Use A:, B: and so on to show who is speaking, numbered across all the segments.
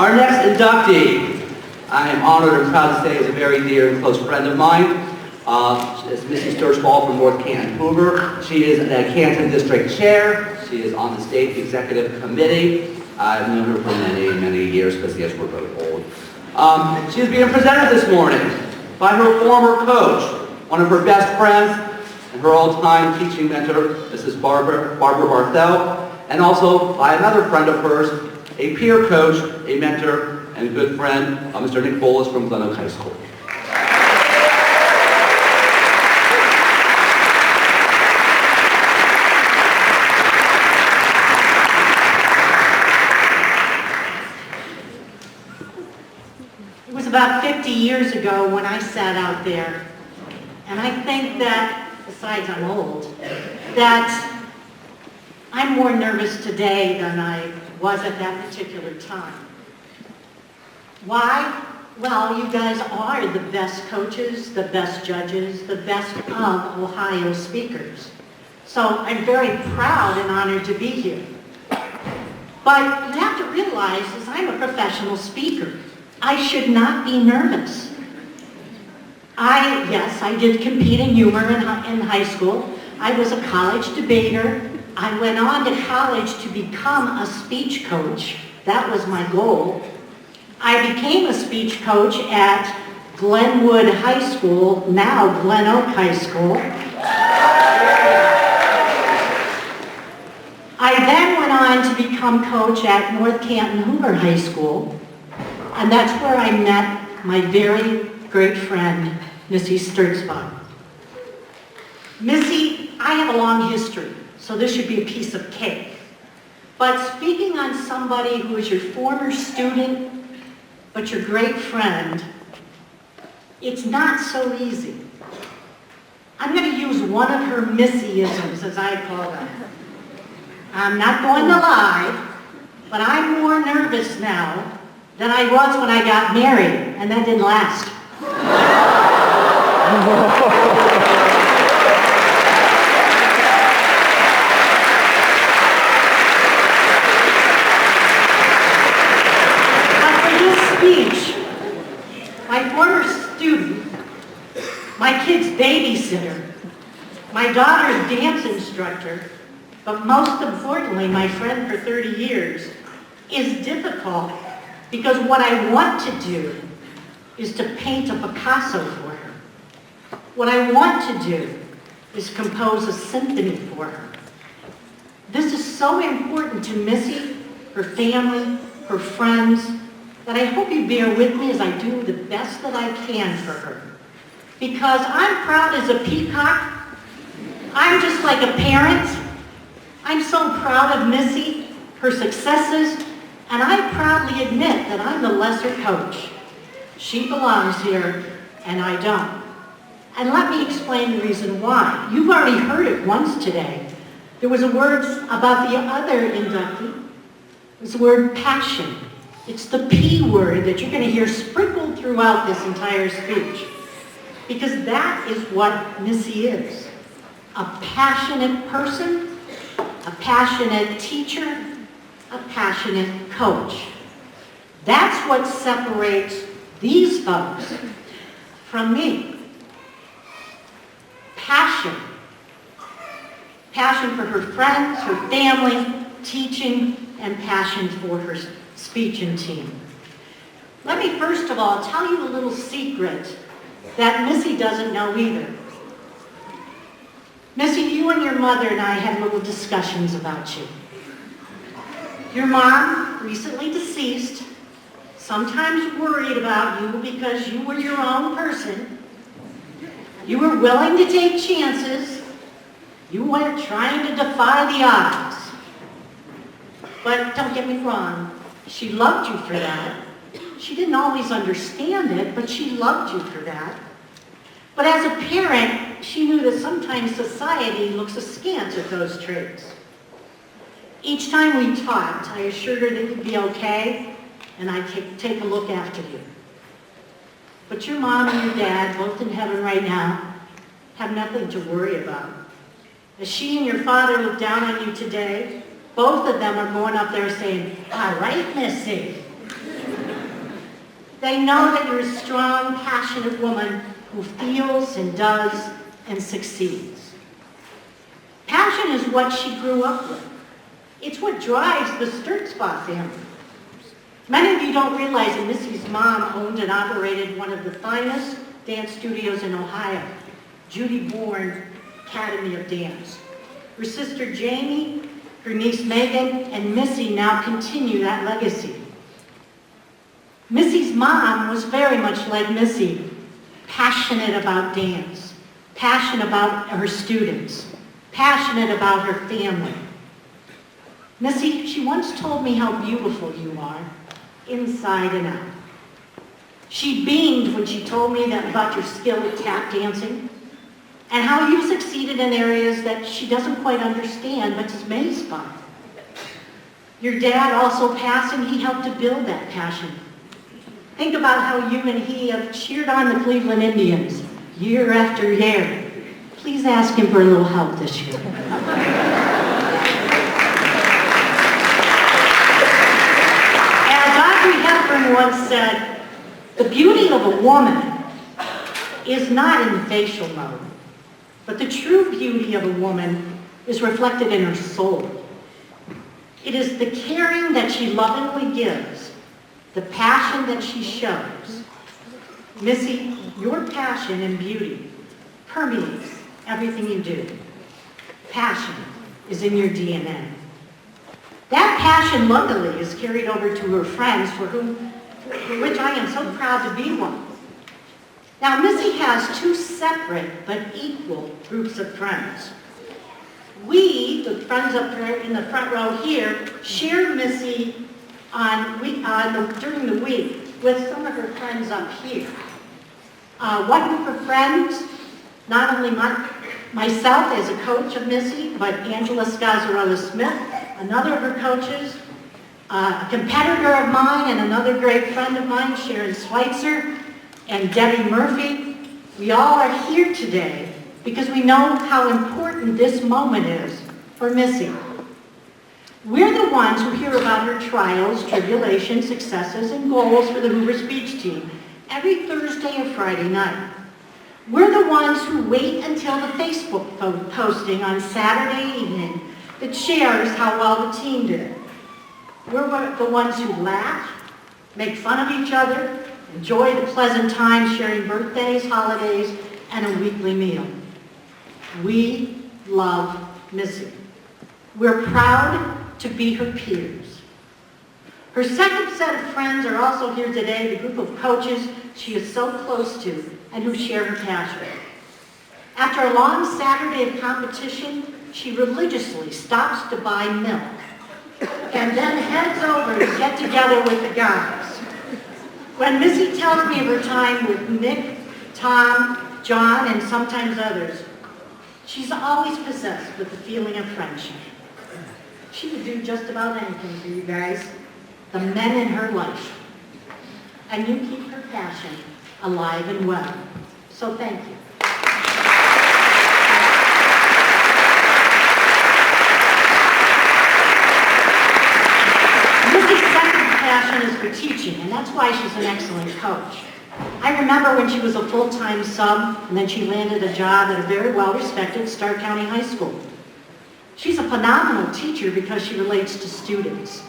A: Our next inductee, I am honored and proud to say, is a very dear and close friend of mine. It's Missy Stertzbach from North Canton, Hoover. She is the Canton District Chair. She is on the State Executive Committee. I've known her for many, many years because, yes, we're both old. She is being presented this morning by her former coach, one of her best friends, and her all-time teaching mentor, Mrs. Barbara Barthel, and also by another friend of hers, a peer coach, a mentor, and a good friend, Mr. Nick Bolus from Glen Oak High School.
B: It was about 50 years ago when I sat out there, and I think that, besides I'm old, that I'm more nervous today than I was at that particular time. Why? Well, you guys are the best coaches, the best judges, the best of Ohio speakers. So I'm very proud and honored to be here. But you have to realize is I'm a professional speaker. I should not be nervous. Yes, I did compete in humor in high school. I was a college debater. I went on to college to become a speech coach. That was my goal. I became a speech coach at Glenwood High School, now Glen Oak High School. I then went on to become coach at North Canton Hoover High School, and that's where I met my very great friend, Missy Stertzbach. Missy, I have a long history, so this should be a piece of cake. But speaking on somebody who is your former student, but your great friend, it's not so easy. I'm going to use one of her Missyisms, as I call them. I'm not going to lie, but I'm more nervous now than I was when I got married, and that didn't last. But for this speech, my former student, my kid's babysitter, my daughter's dance instructor, but most importantly, my friend for 30 years, is difficult because what I want to do is to paint a Picasso for her. What I want to do is compose a symphony for her. This is so important to Missy, her family, her friends, that I hope you bear with me as I do the best that I can for her. Because I'm proud as a peacock. I'm just like a parent. I'm so proud of Missy, her successes, and I proudly admit that I'm the lesser coach. She belongs here, and I don't. And let me explain the reason why. You've already heard it once today. There was a word about the other inductee. It was the word passion. It's the P word that you're going to hear sprinkled throughout this entire speech. Because that is what Missy is. A passionate person, a passionate teacher, a passionate coach. That's what separates these folks from me. Passion. Passion for her friends, her family, teaching, and passion for her speech and team. Let me first of all tell you a little secret that Missy doesn't know either. Missy, you and your mother and I had little discussions about you. Your mom, recently deceased, sometimes worried about you because you were your own person. You were willing to take chances. You weren't trying to defy the odds. But don't get me wrong, she loved you for that. She didn't always understand it, but she loved you for that. But as a parent, she knew that sometimes society looks askance at those traits. Each time we talked, I assured her that you'd be okay, and I'd take a look after you. But your mom and your dad, both in heaven right now, have nothing to worry about. As she and your father look down on you today, both of them are going up there saying, "All right, Missy." They know that you're a strong, passionate woman who feels and does and succeeds. Passion is what she grew up with. It's what drives the Stertzbach family. Many of you don't realize that Missy's mom owned and operated one of the finest dance studios in Ohio, Judy Bourne Academy of Dance. Her sister Jamie, her niece Megan, and Missy now continue that legacy. Missy's mom was very much like Missy, passionate about dance, passionate about her students, passionate about her family. Missy, she once told me how beautiful you are, inside and out. She beamed when she told me that about your skill at tap dancing, and how you succeeded in areas that she doesn't quite understand, but is amazed by. Your dad also passed, and he helped to build that passion. Think about how you and he have cheered on the Cleveland Indians year after year. Please ask him for a little help this year. As Audrey Hepburn once said, the beauty of a woman is not in the facial mode, but the true beauty of a woman is reflected in her soul. It is the caring that she lovingly gives, the passion that she shows. Missy, your passion and beauty permeates everything you do. Passion is in your DNA. That passion, luckily, is carried over to her friends, for which I am so proud to be one. Now, Missy has two separate but equal groups of friends. We, the friends up here in the front row here, share Missy during the week with some of her friends up here. One group of friends, not only myself as a coach of Missy, but Angela Scazzarella-Smith, another of her coaches, a competitor of mine and another great friend of mine, Sharon Schweitzer, and Debbie Murphy. We all are here today because we know how important this moment is for Missy. We're the ones who hear about her trials, tribulations, successes, and goals for the Hoover Speech Team every Thursday or Friday night. We're the ones who wait until the Facebook posting on Saturday evening that shares how well the team did. We're the ones who laugh, make fun of each other, enjoy the pleasant time sharing birthdays, holidays, and a weekly meal. We love Missy. We're proud to be her peers. Her second set of friends are also here today, the group of coaches she is so close to and who share her passion. After a long Saturday of competition, she religiously stops to buy milk and then heads over to get together with the guys. When Missy tells me of her time with Nick, Tom, John, and sometimes others, she's always possessed with the feeling of friendship. She would do just about anything for you guys, the men in her life. And you keep her passion alive and well. So thank you. Missy's second passion is for teaching, and that's why she's an excellent coach. I remember when she was a full-time sub, and then she landed a job at a very well-respected Stark County High School. She's a phenomenal teacher because she relates to students.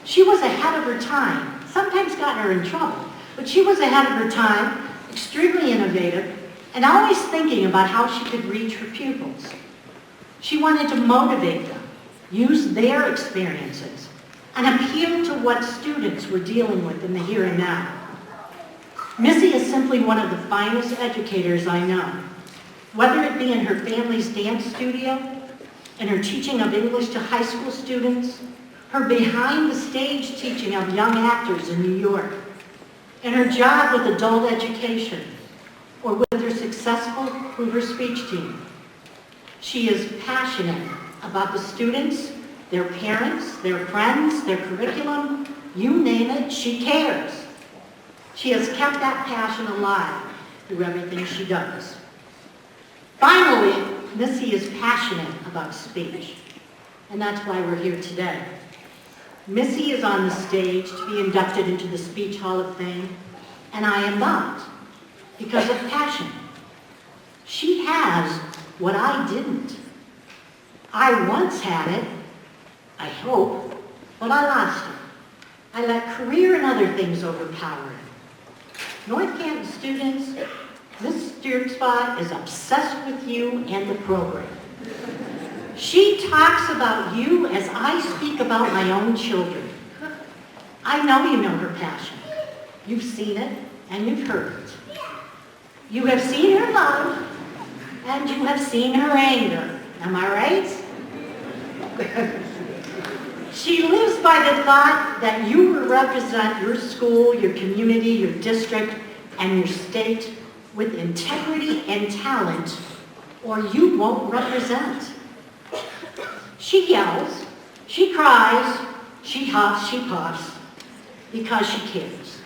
B: She was ahead of her time, sometimes got her in trouble, but she was ahead of her time, extremely innovative, and always thinking about how she could reach her pupils. She wanted to motivate them, use their experiences, and appeal to what students were dealing with in the here and now. Missy is simply one of the finest educators I know, whether it be in her family's dance studio, in her teaching of English to high school students, her behind-the-stage teaching of young actors in New York, in her job with adult education, or with her successful Hoover Speech Team. She is passionate about the students, their parents, their friends, their curriculum, you name it, she cares. She has kept that passion alive through everything she does. Finally, Missy is passionate about speech, and that's why we're here today. Missy is on the stage to be inducted into the Speech Hall of Fame, and I am not, because of passion. She has what I didn't. I once had it, I hope, but I lost it. I let career and other things overpower it. North Canton students, Miss Stertzbach is obsessed with you and the program. She talks about you as I speak about my own children. I know you know her passion. You've seen it and you've heard it. You have seen her love and you have seen her anger. Am I right? She lives by the thought that you will represent your school, your community, your district, and your state with integrity and talent, or you won't represent. She yells, she cries, she huffs, she puffs, because she cares.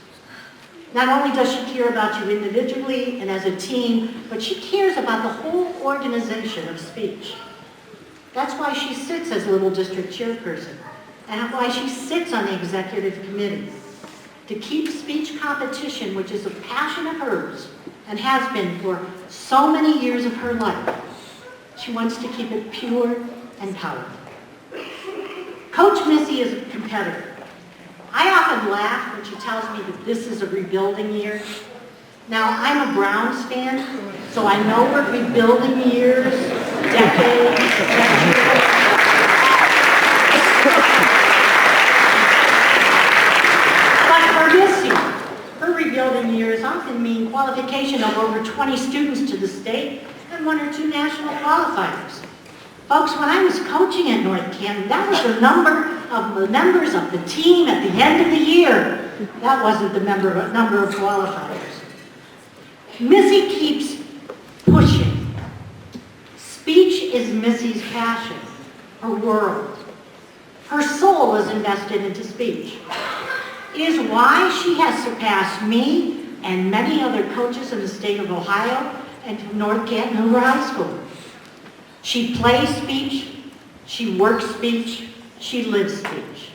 B: Not only does she care about you individually and as a team, but she cares about the whole organization of speech. That's why she sits as Little District Chairperson, and why she sits on the executive committee, to keep speech competition, which is a passion of hers, and has been for so many years of her life. She wants to keep it pure and powerful. Coach Missy is a competitor. I often laugh when she tells me that this is a rebuilding year. Now, I'm a Browns fan, so I know we're rebuilding years, decades, centuries. But for Missy, her rebuilding years often mean qualification of over 20 students to the state and 1 or 2 national qualifiers. Folks, when I was coaching at North Canton, that was the number of the members of the team at the end of the year. That wasn't the number of qualifiers. Missy keeps pushing. Speech is Missy's passion, her world. Her soul is invested into speech. It is why she has surpassed me and many other coaches in the state of Ohio and North Canton Hoover High School. She plays speech, she works speech, she lives speech.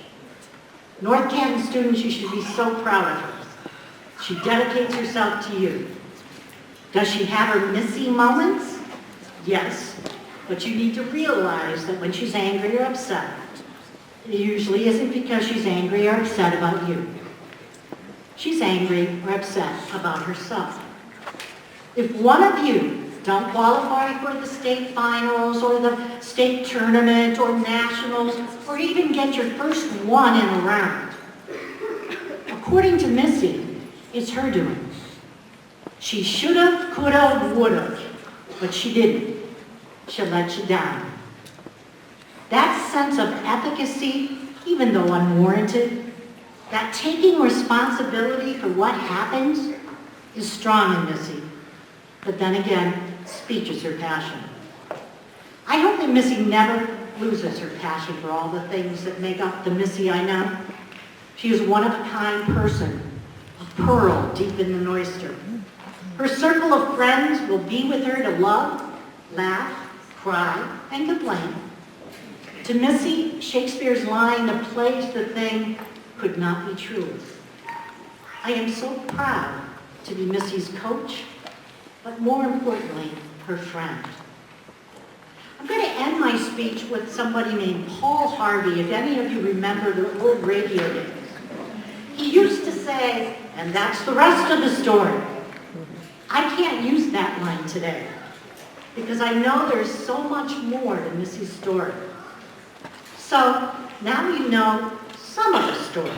B: North Canton students, you should be so proud of her. She dedicates herself to you. Does she have her Missy moments? Yes, but you need to realize that when she's angry or upset, it usually isn't because she's angry or upset about you. She's angry or upset about herself. If one of you don't qualify for the state finals or the state tournament or nationals or even get your first one in a round, according to Missy, it's her doing. She should've, could've, would've, but she didn't. She let you down. That sense of efficacy, even though unwarranted, that taking responsibility for what happens is strong in Missy. But then again, speech is her passion. I hope that Missy never loses her passion for all the things that make up the Missy I know. She is one of a kind person, a pearl deep in the oyster. Her circle of friends will be with her to love, laugh, cry, and complain. To Missy, Shakespeare's line, "The play's the thing," could not be truer. I am so proud to be Missy's coach, but more importantly, her friend. I'm going to end my speech with somebody named Paul Harvey, if any of you remember the old radio days. He used to say, "And that's the rest of the story." I can't use that line today, because I know there's so much more to Missy's story. So, now you know some of the story.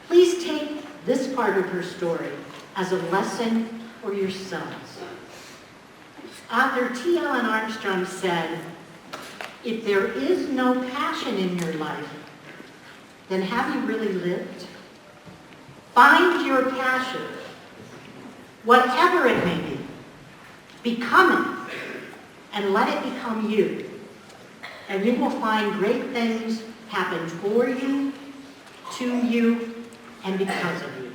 B: Please take this part of her story as a lesson for yourselves. Author T. Ellen Armstrong said, "If there is no passion in your life, then have you really lived? Find your passion, whatever it may be. Become it, and let it become you. And you will find great things happen for you, to you, and because of you."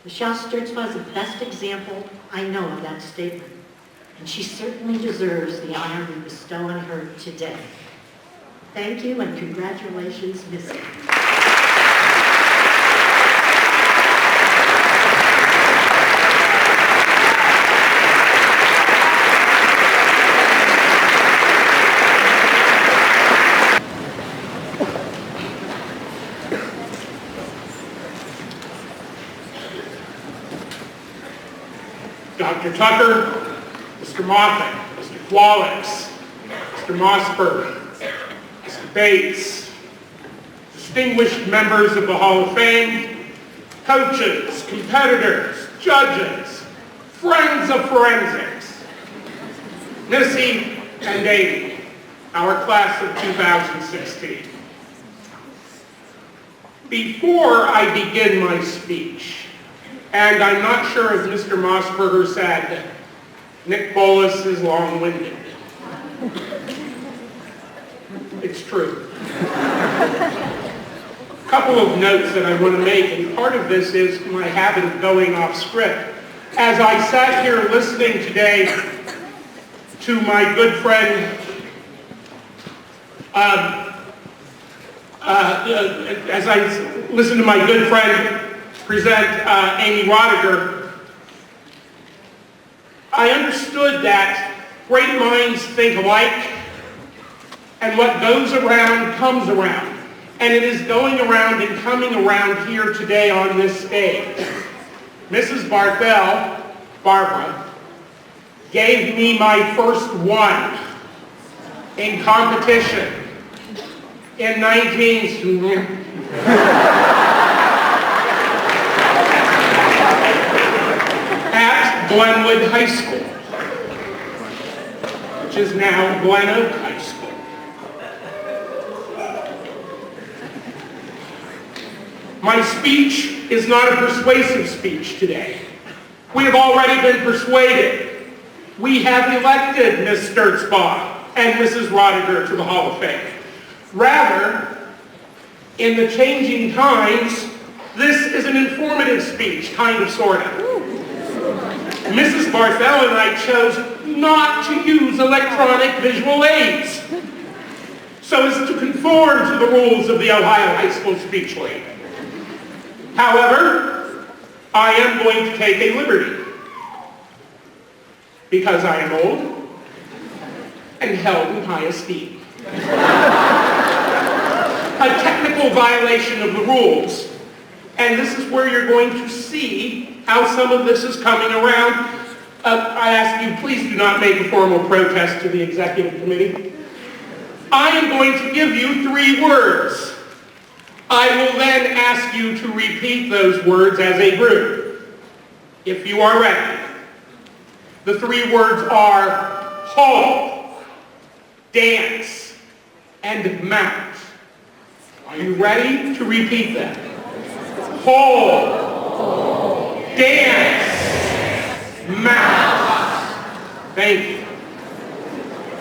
B: Michelle Stertzbach is the best example I know of that statement, and she certainly deserves the honor we bestow on her today. Thank you, and congratulations, Missy.
C: Tucker, Mr. Moffat, Mr. Qualix, Mr. Mossberg, Mr. Bates, distinguished members of the Hall of Fame, coaches, competitors, judges, friends of forensics, Missy and Amy, our class of 2016. Before I begin my speech, and I'm not sure if Mr. Mossberger said, Nick Bolas is long-winded. It's true. A couple of notes that I want to make, and part of this is my habit of going off script. As I sat here listening today to my good friend, as I listened to my good friend present Amy Rodiger, I understood that great minds think alike, and what goes around comes around. And it is going around and coming around here today on this stage. Mrs. Barthel, Barbara, gave me my first one in competition in 19... at Glenwood High School, which is now Glen Oak High School. My speech is not a persuasive speech today. We have already been persuaded. We have elected Ms. Stertzbach and Mrs. Rodiger to the Hall of Fame. Rather, in the changing times, this is an informative speech, kind of, sort of. Mrs. Barthel and I chose not to use electronic visual aids so as to conform to the rules of the Ohio High School Speech League. However, I am going to take a liberty because I am old and held in high esteem. A technical violation of the rules, and this is where you're going to see how some of this is coming around. I ask you, please do not make a formal protest to the executive committee. I am going to give you 3 words. I will then ask you to repeat those words as a group, if you are ready. The 3 words are hall, dance, and mount. Are you ready to repeat them? Hall, dance, mount. Thank you.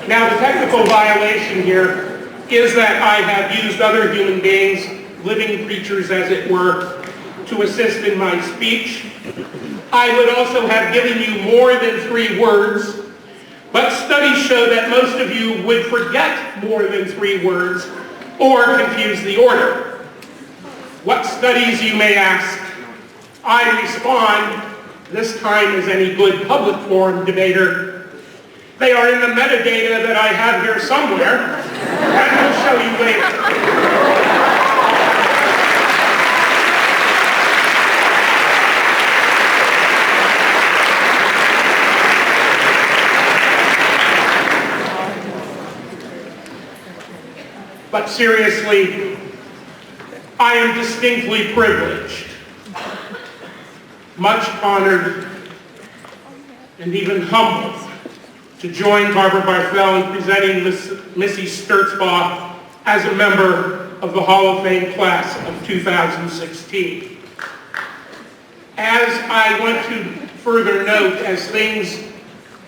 C: Now, the technical violation here is that I have used other human beings, living creatures as it were, to assist in my speech. I would also have given you more than 3 words, but studies show that most of you would forget more than 3 words or confuse the order. What studies, you may ask? I respond, this time as any good public forum debater, they are in the metadata that I have here somewhere, and I'll show you later. But seriously, I am distinctly privileged, much honored, and even humbled to join Barbara Barthel in presenting Missy Stertzbach as a member of the Hall of Fame class of 2016. As I want to further note, as things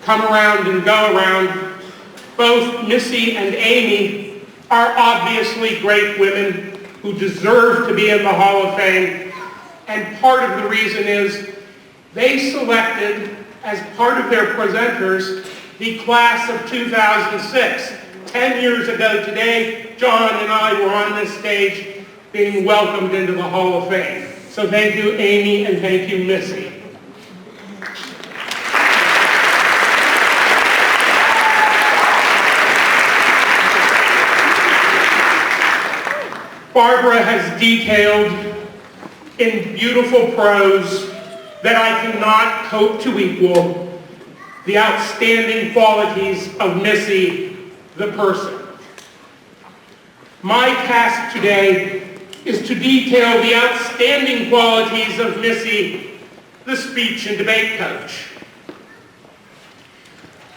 C: come around and go around, both Missy and Amy are obviously great women who deserve to be in the Hall of Fame, and part of the reason is they selected, as part of their presenters, the class of 2006. 10 years ago today, John and I were on this stage being welcomed into the Hall of Fame. So thank you, Amy, and thank you, Missy. Barbara has detailed in beautiful prose that I cannot hope to equal the outstanding qualities of Missy, the person. My task today is to detail the outstanding qualities of Missy, the speech and debate coach.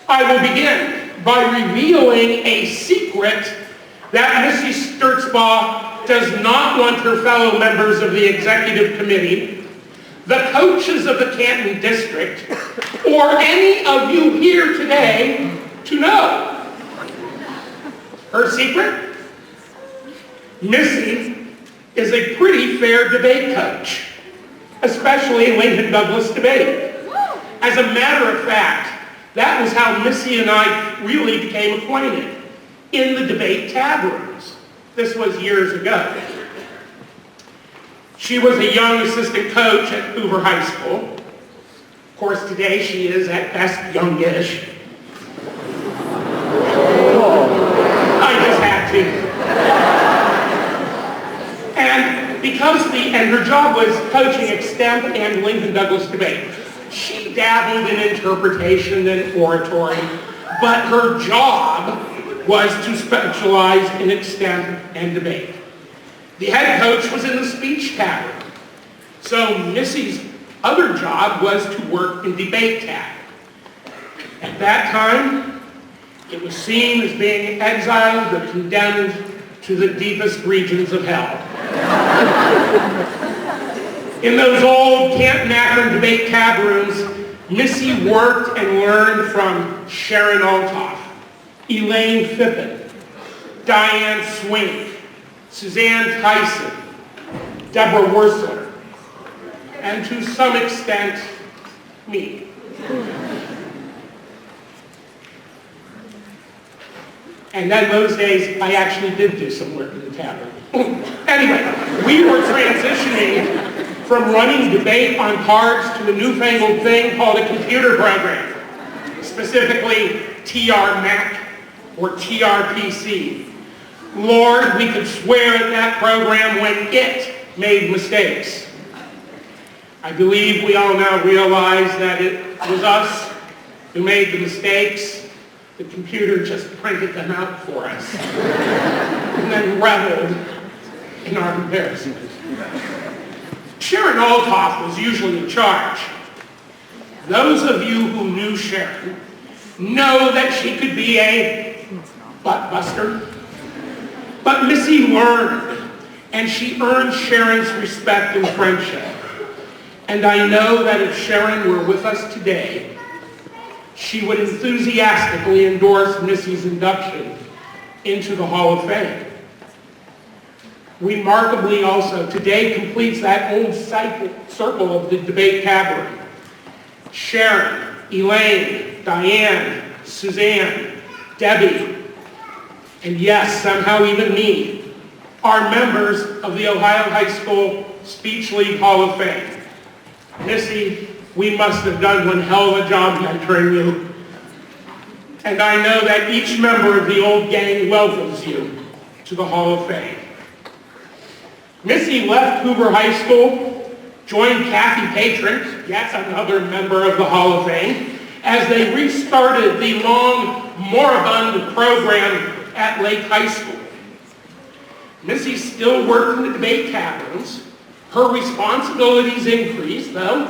C: I will begin by revealing a secret that Missy Stertzbach does not want her fellow members of the executive committee, the coaches of the Canton district, or any of you here today to know. Her secret? Missy is a pretty fair debate coach, especially Lincoln Douglas debate. As a matter of fact, that was how Missy and I really became acquainted, in the debate tab rooms. This was years ago. She was a young assistant coach at Hoover High School. Of course, today she is at best youngish. I just had to. And her job was coaching extemp and Lincoln Douglas debate. She dabbled in interpretation and oratory, but her job was to specialize in extemp and debate. The head coach was in the speech tab. So Missy's other job was to work in debate tab. At that time, it was seen as being exiled or condemned to the deepest regions of hell. In those old Canton Akron debate tab rooms, Missy worked and learned from Sharon Altoff, Elaine Phippen, Diane Swink, Suzanne Tyson, Deborah Wursler, and to some extent, me. And then those days, I actually did do some work in the tab room. Anyway, we were transitioning from running debate on cards to a newfangled thing called a computer program, specifically TR-Mac or TRPC. Lord, we could swear at that program when it made mistakes. I believe we all now realize that it was us who made the mistakes. The computer just printed them out for us and then reveled in our embarrassment. Sharon Altoff was usually in charge. Those of you who knew Sharon know that she could be a butt-buster. But Missy learned, and she earned Sharon's respect and friendship. And I know that if Sharon were with us today, she would enthusiastically endorse Missy's induction into the Hall of Fame. Remarkably also, today completes that old circle of the debate tab room. Sharon, Elaine, Diane, Suzanne, Debbie, and yes, somehow even me, are members of the Ohio High School Speech League Hall of Fame. Missy, we must have done one hell of a job mentoring you. And I know that each member of the old gang welcomes you to the Hall of Fame. Missy left Hoover High School, joined Kathy Patron, yes, another member of the Hall of Fame, as they restarted the long, moribund program at Lake High School. Missy still worked in the debate tab rooms. Her responsibilities increased, though,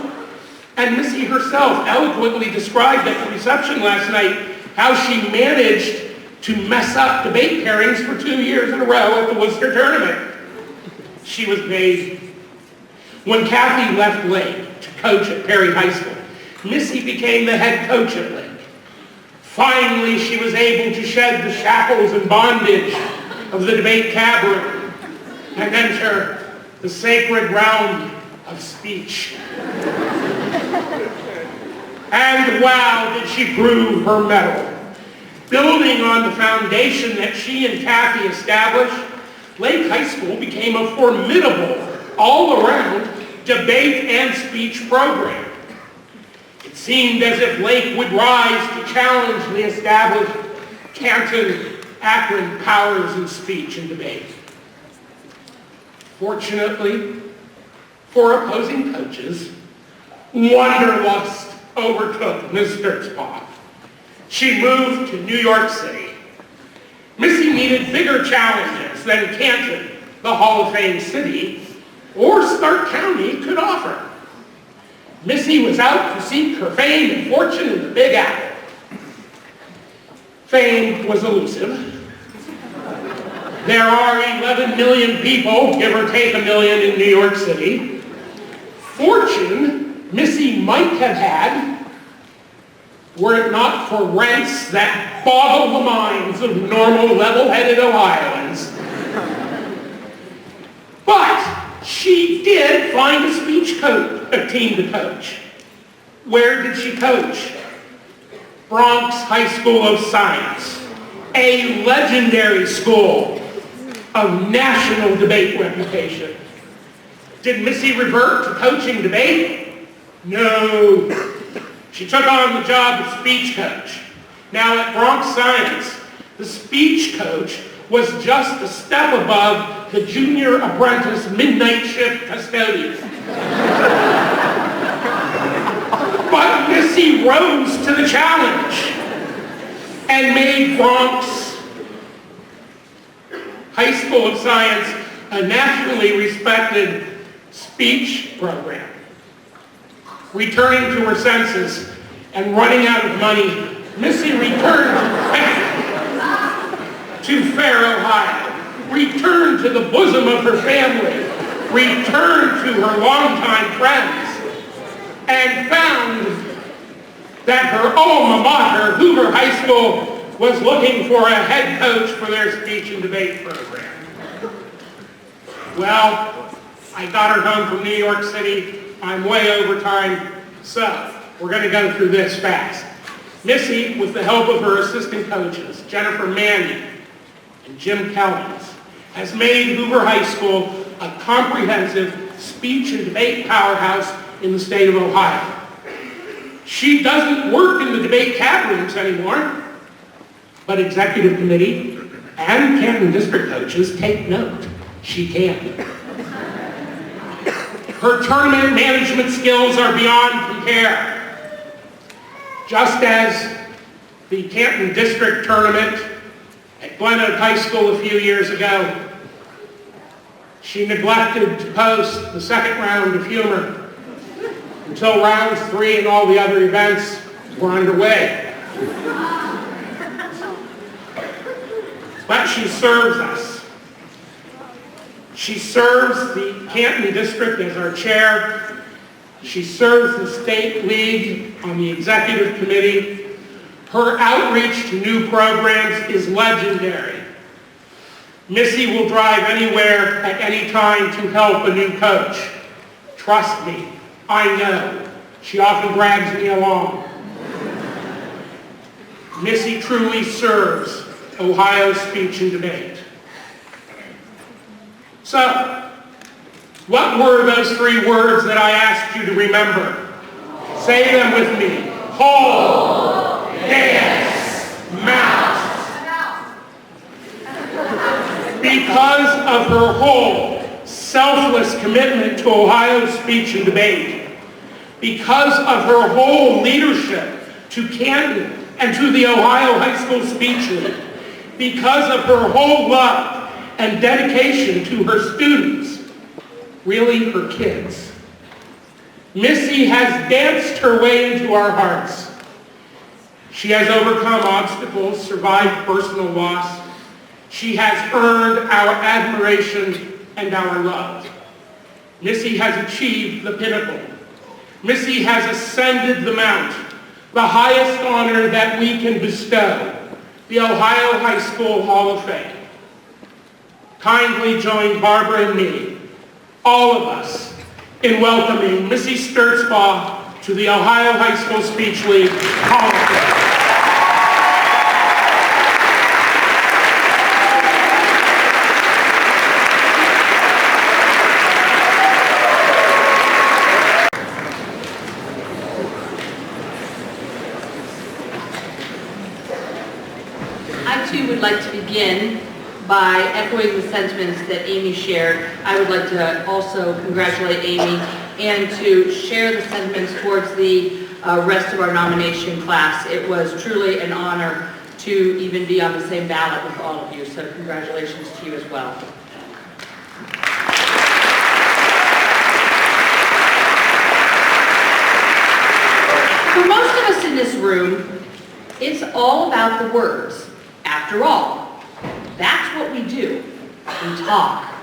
C: and Missy herself eloquently described at the reception last night how she managed to mess up debate pairings for 2 years in a row at the Worcester tournament. She was made. When Kathy left Lake to coach at Perry High School, Missy became the head coach at Lake. Finally, she was able to shed the shackles and bondage of the debate tab room and enter the sacred realm of speech. And wow, did she prove her mettle. Building on the foundation that she and Kathy established, Lake High School became a formidable, all-around debate and speech program. It seemed as if Lake would rise to challenge the established Canton, Akron powers in speech and debate. Fortunately, for opposing coaches, wanderlust overtook Ms. Stertzbach. she moved to New York City. Missy needed bigger challenges than Canton, the Hall of Fame city, or Stark County could offer. Missy was out to seek her fame and fortune in the Big Apple. Fame was elusive. There are 11 million people, give or take a million, in New York City. Fortune Missy might have had, were it not for rents that boggle the minds of normal, level-headed Ohioans. But she did find a team to coach. Where did she coach? Bronx High School of Science, a legendary school of national debate reputation. Did Missy revert to coaching debate? No. She took on the job of speech coach. Now at Bronx Science, the speech coach was just a step above the junior apprentice midnight shift custodian. But Missy rose to the challenge and made Bronx High School of Science a nationally respected speech program. Returning to her senses and running out of money, Missy returned to Fair, Ohio, returned to the bosom of her family, returned to her longtime friends, and found that her alma mater, Hoover High School, was looking for a head coach for their speech and debate program. Well, I got her home from New York City. I'm way over time, so we're going to go through this fast. Missy, with the help of her assistant coaches, Jennifer Manning and Jim Kellens, has made Hoover High School a comprehensive speech and debate powerhouse in the state of Ohio. She doesn't work in the debate cab rooms anymore, but executive committee and Canton district coaches take note. She can. Her tournament management skills are beyond compare. Just as the Canton District Tournament at Glen Oak High School a few years ago, she neglected to post the second round of humor until rounds 3 and all the other events were underway. But she serves us. She serves the Canton District as our chair. She serves the State League on the executive committee. Her outreach to new programs is legendary. Missy will drive anywhere at any time to help a new coach. Trust me, I know. She often drags me along. Missy truly serves Ohio's speech and debate. So, what were those 3 words that I asked you to remember? Say them with me. Whole, dance, mouth. Because of her whole, selfless commitment to Ohio's speech and debate, because of her whole leadership to Canton and to the Ohio High School Speech League, because of her whole love and dedication to her students, really her kids, Missy has danced her way into our hearts. She has overcome obstacles, survived personal loss. She has earned our admiration and our love. Missy has achieved the pinnacle. Missy has ascended the mount, the highest honor that we can bestow, the Ohio High School Hall of Fame. Kindly join Barbara and me, all of us, in welcoming Missy Stertzbach to the Ohio High School Speech League Hall of Fame.
D: I too would like to begin by echoing the sentiments that Amy shared. I would like to also congratulate Amy and to share the sentiments towards the rest of our nomination class. It was truly an honor to even be on the same ballot with all of you, so congratulations to you as well. For most of us in this room, it's all about the words. After all, that's what we do. We talk.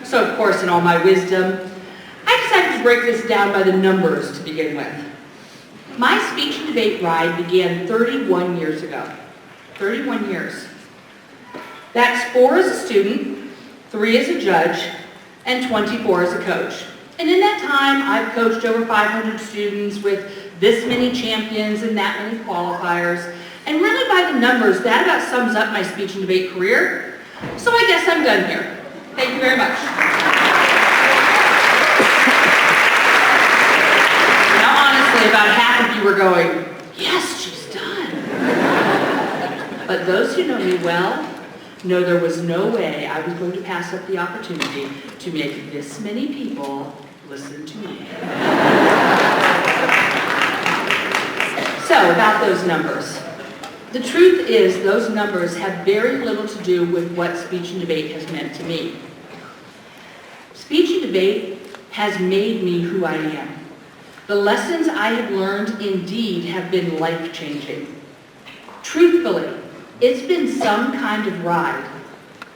D: So of course, in all my wisdom, I decided to break this down by the numbers to begin with. My speech and debate ride began 31 years ago. 31 years. That's 4 as a student, 3 as a judge, and 24 as a coach. And in that time, I've coached over 500 students with this many champions and that many qualifiers. And really by the numbers, that about sums up my speech and debate career. So I guess I'm done here. Thank you very much. Now honestly, about half of you were going, yes, she's done. But those who know me well know there was no way I was going to pass up the opportunity to make this many people listen to me. So, about those numbers. The truth is, those numbers have very little to do with what speech and debate has meant to me. Speech and debate has made me who I am. The lessons I have learned indeed have been life-changing. Truthfully, it's been some kind of ride,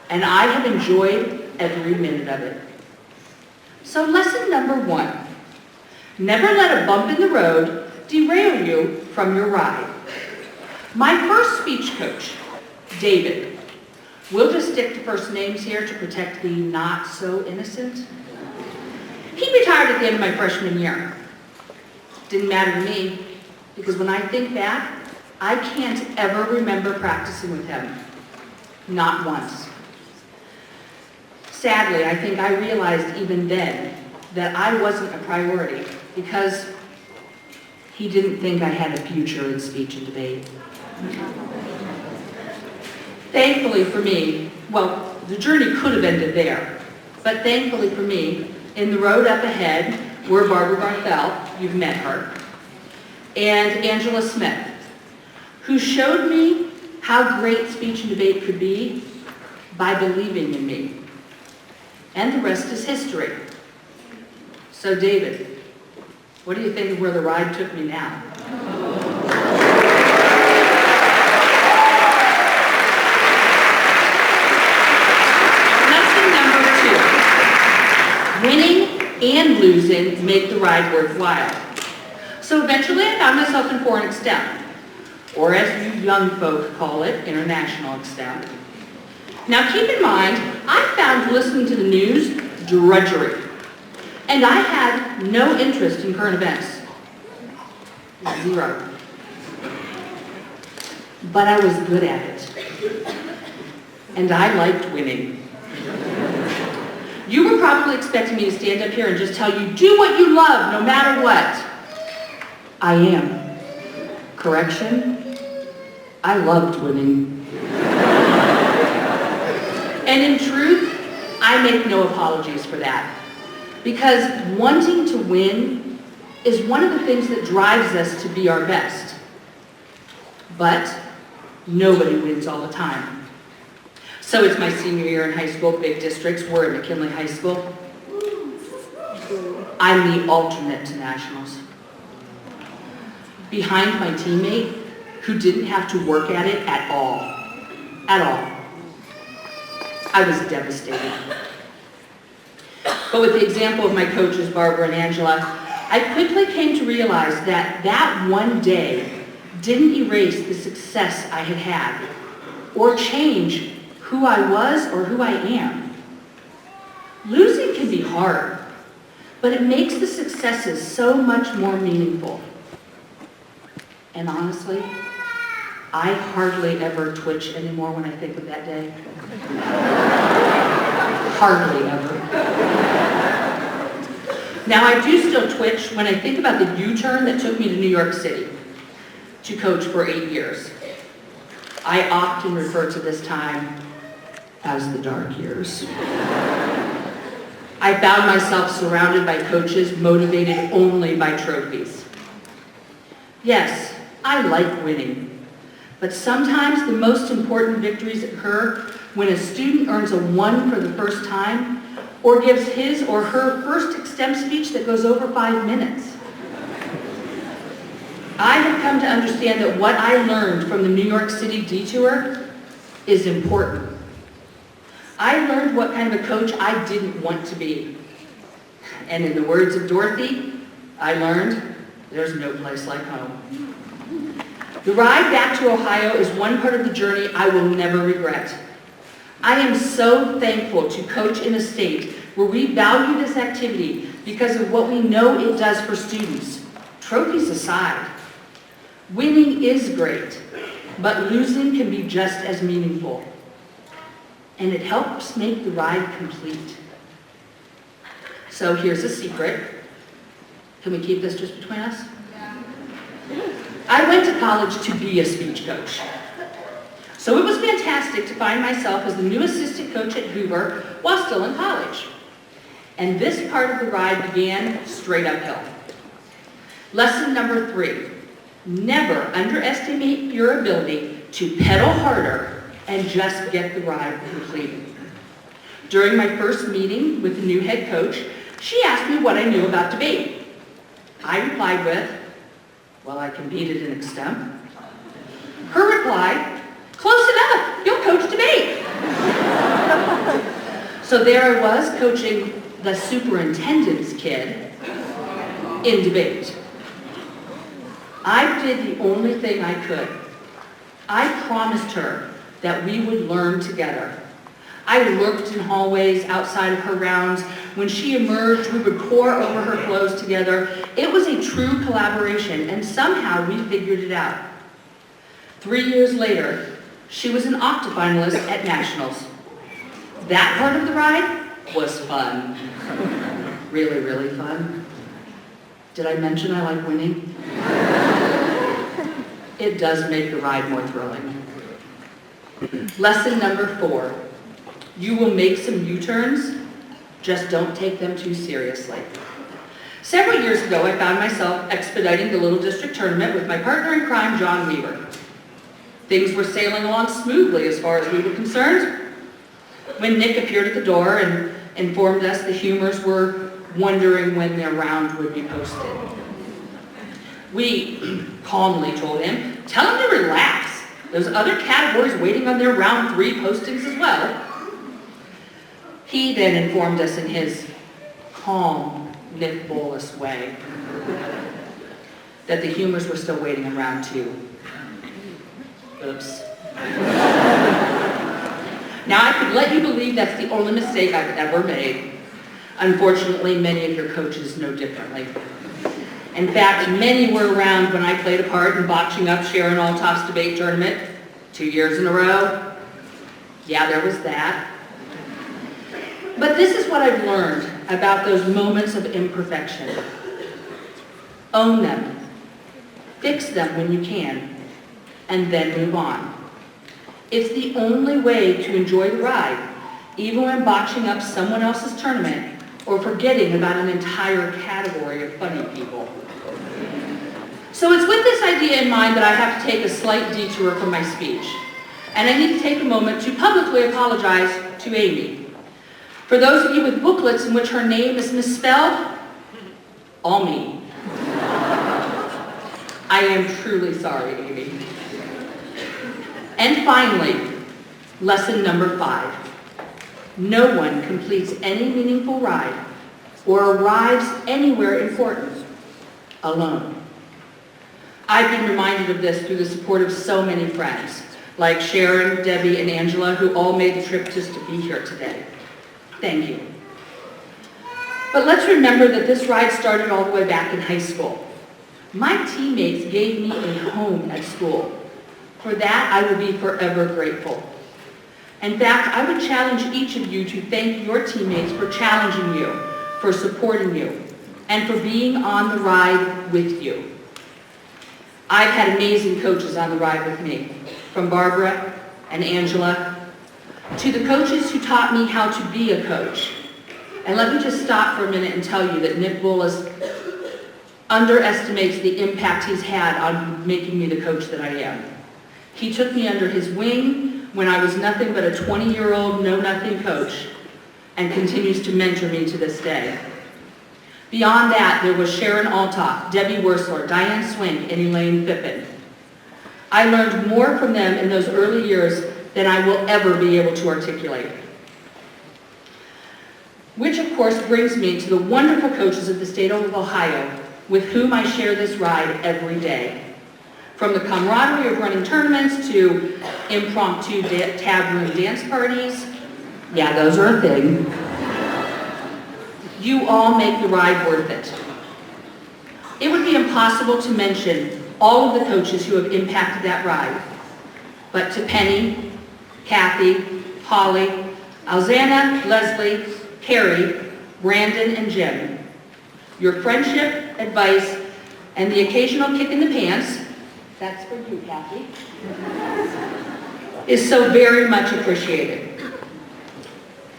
D: and I have enjoyed every minute of it. So lesson number 1, never let a bump in the road derail you from your ride. My first speech coach, David, we'll just stick to first names here to protect the not so innocent. He retired at the end of my freshman year. Didn't matter to me, because when I think back, I can't ever remember practicing with him. Not once. Sadly, I think I realized even then that I wasn't a priority because he didn't think I had a future in speech and debate. Thankfully for me, well, the journey could have ended there, but thankfully for me, in the road up ahead were Barbara Barthel, you've met her, and Angela Smith, who showed me how great speech and debate could be by believing in me. And the rest is history. So David, what do you think of where the ride took me now? Lesson number 2. Winning and losing make the ride worthwhile. So eventually I found myself in foreign extemp, or as you young folk call it, international extemp. Now keep in mind, I found listening to the news drudgery, and I had no interest in current events. 0. But I was good at it, and I liked winning. You were probably expecting me to stand up here and just tell you, do what you love, no matter what. I am. Correction, I loved winning. And in truth, I make no apologies for that. Because wanting to win is one of the things that drives us to be our best. But nobody wins all the time. So it's my senior year in high school, big districts. We're at McKinley High School. I'm the alternate to nationals. Behind my teammate, who didn't have to work at it at all. At all. I was devastated. But with the example of my coaches, Barbara and Angela, I quickly came to realize that that one day didn't erase the success I had had, or change who I was or who I am. Losing can be hard, but it makes the successes so much more meaningful. And honestly, I hardly ever twitch anymore when I think of that day. Hardly ever. Now, I do still twitch when I think about the U-turn that took me to New York City to coach for 8 years. I often refer to this time as the dark years. I found myself surrounded by coaches motivated only by trophies. Yes, I like winning, but sometimes the most important victories occur when a student earns a 1 for the first time or gives his or her first extemp speech that goes over 5 minutes. I have come to understand that what I learned from the New York City detour is important. I learned what kind of a coach I didn't want to be. And in the words of Dorothy, I learned there's no place like home. The ride back to Ohio is one part of the journey I will never regret. I am so thankful to coach in a state where we value this activity because of what we know it does for students. Trophies aside, winning is great, but losing can be just as meaningful. And it helps make the ride complete. So here's a secret. Can we keep this just between us? I went to college to be a speech coach. So it was fantastic to find myself as the new assistant coach at Hoover while still in college. And this part of the ride began straight uphill. Lesson number 3, never underestimate your ability to pedal harder and just get the ride completed. During my first meeting with the new head coach, she asked me what I knew about debate. I replied with, well, I competed in extemp. Her reply, close enough, you'll coach debate. So there I was coaching the superintendent's kid in debate. I did the only thing I could. I promised her that we would learn together. I lurked in hallways outside of her rounds. When she emerged, we would pore over her flows together. It was a true collaboration, and somehow we figured it out. 3 years later, she was an octa-finalist at Nationals. That part of the ride was fun. Really, really fun. Did I mention I like winning? It does make the ride more thrilling. Lesson number 4. You will make some U-turns, just don't take them too seriously. Several years ago, I found myself expediting the Little District Tournament with my partner in crime, John Weaver. Things were sailing along smoothly as far as we were concerned, when Nick appeared at the door and informed us the Humors were wondering when their round would be posted. We calmly told him, tell him to relax. There's other categories waiting on their round 3 postings as well. He then informed us in his calm, Nick Bolas way that the Humors were still waiting in round 2. Oops. Now I could let you believe that's the only mistake I've ever made. Unfortunately, many of your coaches know differently. In fact, many were around when I played a part in botching up Sharon Althoff's debate tournament 2 years in a row. Yeah, there was that. But this is what I've learned about those moments of imperfection. Own them. Fix them when you can. And then move on. It's the only way to enjoy the ride, even when botching up someone else's tournament or forgetting about an entire category of funny people. So it's with this idea in mind that I have to take a slight detour from my speech. And I need to take a moment to publicly apologize to Amy. For those of you with booklets in which her name is misspelled, all me. I am truly sorry, Amy. And finally, lesson number 5. No one completes any meaningful ride or arrives anywhere important alone. I've been reminded of this through the support of so many friends, like Sharon, Debbie, and Angela, who all made the trip just to be here today. Thank you. But let's remember that this ride started all the way back in high school. My teammates gave me a home at school. For that, I will be forever grateful. In fact, I would challenge each of you to thank your teammates for challenging you, for supporting you, and for being on the ride with you. I've had amazing coaches on the ride with me, from Barbara and Angela, to the coaches who taught me how to be a coach. And let me just stop for a minute and tell you that Nick Bolas, underestimates the impact he's had on making me the coach that I am. He took me under his wing when I was nothing but a 20-year-old know-nothing coach and continues to mentor me to this day. Beyond that, there was Sharon Altoff, Debbie Wursler, Diane Swink, and Elaine Phippen. I learned more from them in those early years than I will ever be able to articulate. Which, of course, brings me to the wonderful coaches of the state of Ohio with whom I share this ride every day. From the camaraderie of running tournaments to impromptu tab room dance parties, yeah, those are a thing. You all make the ride worth it. It would be impossible to mention all of the coaches who have impacted that ride. But to Penny, Kathy, Holly, Alzana, Leslie, Carrie, Brandon, and Jim, your friendship, advice, and the occasional kick in the pants, that's for you, Kathy, is so very much appreciated.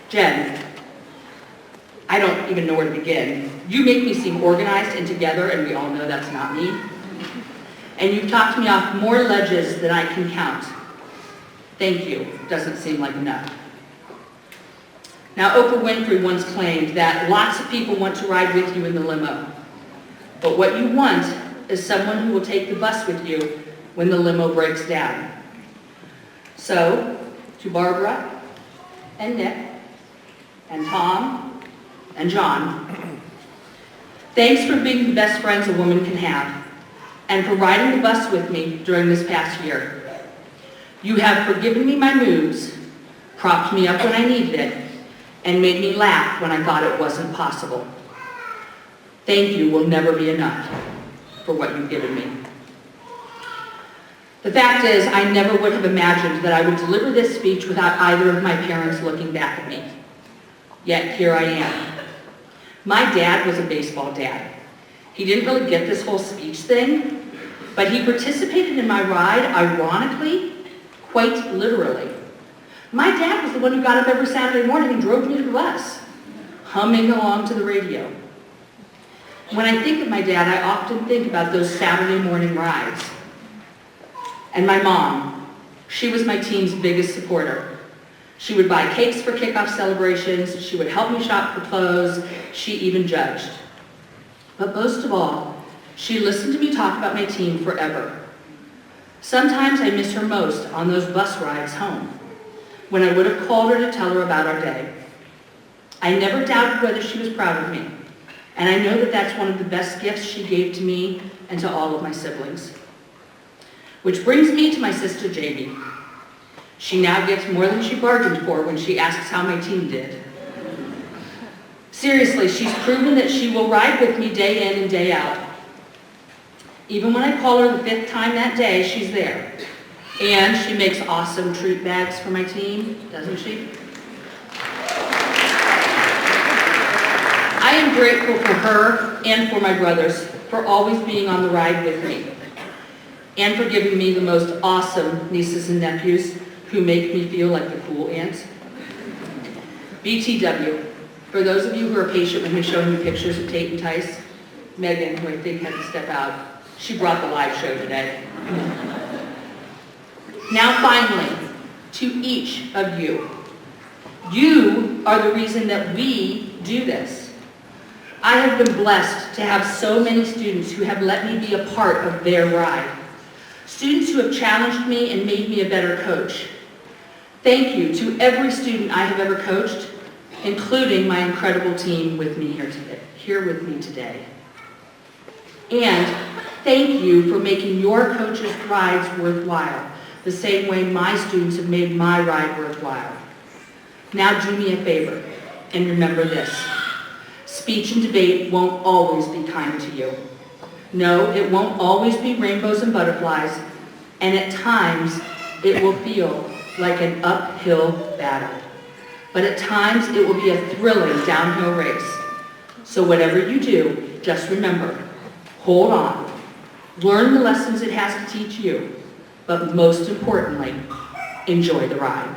D: Jen, I don't even know where to begin. You make me seem organized and together, and we all know that's not me. And you've talked me off more ledges than I can count. Thank you. Doesn't seem like enough. Now, Oprah Winfrey once claimed that lots of people want to ride with you in the limo, but what you want is someone who will take the bus with you when the limo breaks down. So, to Barbara and Nick and Tom and John, thanks for being the best friends a woman can have and for riding the bus with me during this past year. You have forgiven me my moves, propped me up when I needed it, and made me laugh when I thought it wasn't possible. Thank you will never be enough for what you've given me. The fact is, I never would have imagined that I would deliver this speech without either of my parents looking back at me. Yet here I am. My dad was a baseball dad. He didn't really get this whole speech thing, but he participated in my ride, ironically, quite literally. My dad was the one who got up every Saturday morning and drove me to the bus, humming along to the radio. When I think of my dad, I often think about those Saturday morning rides. And my mom, she was my team's biggest supporter. She would buy cakes for kickoff celebrations, she would help me shop for clothes, she even judged. But most of all, she listened to me talk about my team forever. Sometimes I miss her most on those bus rides home, when I would have called her to tell her about our day. I never doubted whether she was proud of me, and I know that that's one of the best gifts she gave to me and to all of my siblings. Which brings me to my sister Jamie. She now gets more than she bargained for when she asks how my team did. Seriously, she's proven that she will ride with me day in and day out. Even when I call her the 5th time that day, she's there. And she makes awesome treat bags for my team, doesn't she? I am grateful for her and for my brothers for always being on the ride with me and for giving me the most awesome nieces and nephews who make me feel like the cool aunt. BTW, for those of you who are patient with me showing you pictures of Tate and Tice, Megan, who I think had to step out, she brought the live show today. Now finally, to each of you. You are the reason that we do this. I have been blessed to have so many students who have let me be a part of their ride. Students who have challenged me and made me a better coach. Thank you to every student I have ever coached, including my incredible team with me here with me today. And thank you for making your coaches' rides worthwhile, the same way my students have made my ride worthwhile. Now do me a favor, and remember this. Speech and debate won't always be kind to you. No, it won't always be rainbows and butterflies, and at times it will feel like an uphill battle. But at times it will be a thrilling downhill race. So whatever you do, just remember, hold on, learn the lessons it has to teach you, but most importantly, enjoy the ride.